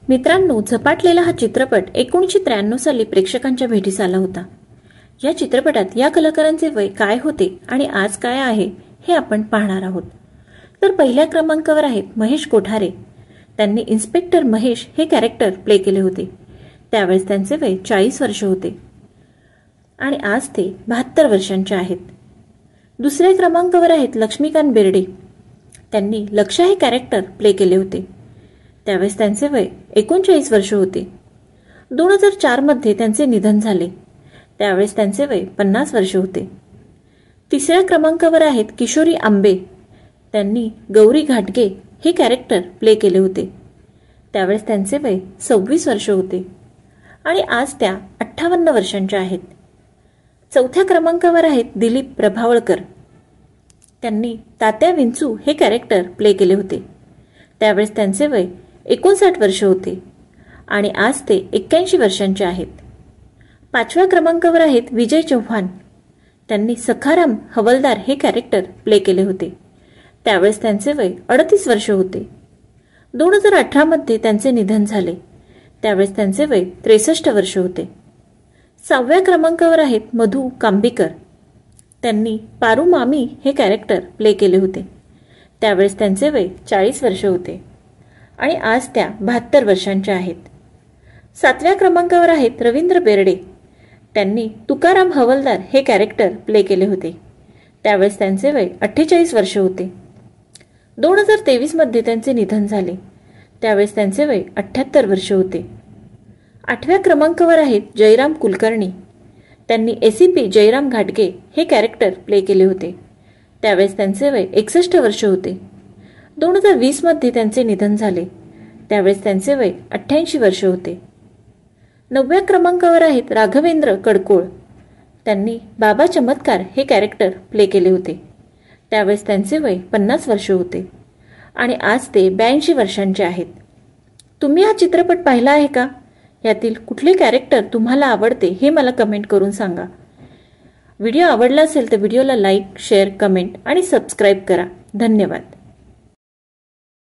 मित्रांनो, झपाटलेला हा चित्रपट 1993 साली प्रेक्षकांच्या भेटीस आला होता। या चित्रपटात या कलाकारांचे वय काय होते आणि आज काय आहे हे आपण पाहणार आहोत। तर पहिल्या क्रमांकावर आहेत महेश कोठारे। त्यांनी इन्स्पेक्टर महेश हे कॅरेक्टर प्ले केले होते। त्यावेळेस त्यांचे वय 40 वर्ष होते आणि आज ते 72 वर्षांचे आहेत। दुसऱ्या क्रमांकावर आहेत लक्ष्मीकांत बेर्डे। त्यांनी लक्षा हे कॅरेक्टर प्ले केले होते। त्यावेळेस त्यांचे वय 39 वर्ष होते। 2004 मध्ये त्यांचे निधन झाले। त्यावेळेस त्यांचे वय 50 वर्ष होते। तिसऱ्या क्रमांकावर आहेत किशोरी आंबे। त्यांनी गौरी घाटगे हे कॅरेक्टर प्ले केले होते। त्यावेळेस त्यांचे वय 26 वर्ष होते आणि आज त्या 58 वर्षांच्या आहेत। चौथ्या क्रमांकावर आहेत दिलीप प्रभावळकर। त्यांनी तात्या विंचू हे कॅरेक्टर प्ले केले होते। त्यावेळेस त्यांचे वय 59 वर्ष होते आणि आज ते 81 वर्षांचे आहेत। पाचव्या क्रमांकावर आहेत विजय चव्हाण। त्यांनी सखाराम हवलदार हे कॅरेक्टर प्ले केले होते। त्यावेळेस त्यांचे वय 38 वर्ष होते। 2018 मध्ये त्यांचे निधन झाले। त्यावेळेस त्यांचे वय 63 वर्ष होते। सहाव्या क्रमांकावर आहेत मधू कांबीकर। त्यांनी पारू मामी हे कॅरेक्टर प्ले केले होते। त्यावेळेस त्यांचे वय 40 वर्ष होते आणि आज त्या 72 वर्षांच्या आहेत। सातव्या क्रमांकावर आहेत रवींद्र बेर्डे। त्यांनी तुकाराम हवलदार हे कॅरेक्टर प्ले केले होते। त्यावेळेस त्यांचे वय 48 वर्ष होते। 2023 मध्ये त्यांचे निधन झाले। त्यावेळेस त्यांचे वय 78 वर्ष होते। आठव्या क्रमांकावर आहेत जयराम कुलकर्णी। त्यांनी एसीपी जयराम घाटगे हे कॅरेक्टर प्ले केले होते। त्यावेळेस त्यांचे वय 61 वर्ष होते। 2020 मध्ये त्यांचे निधन झाले। त्यावेळेस त्यांचे वय 88 वर्ष होते। नवव्या क्रमांकावर आहेत राघवेंद्र कडकोळ। त्यांनी बाबा चमत्कार हे कॅरेक्टर प्ले केले होते। त्यावेळेस त्यांचे वय 50 वर्ष होते आणि आज ते 82 वर्षांचे आहेत। तुम्ही हा चित्रपट पाहिला आहे का? यातील कुठले कॅरेक्टर तुम्हाला आवडते हे मला कमेंट करून सांगा। व्हिडिओ आवडला असेल तर व्हिडिओला लाईक, शेअर, कमेंट आणि सबस्क्राईब करा। धन्यवाद।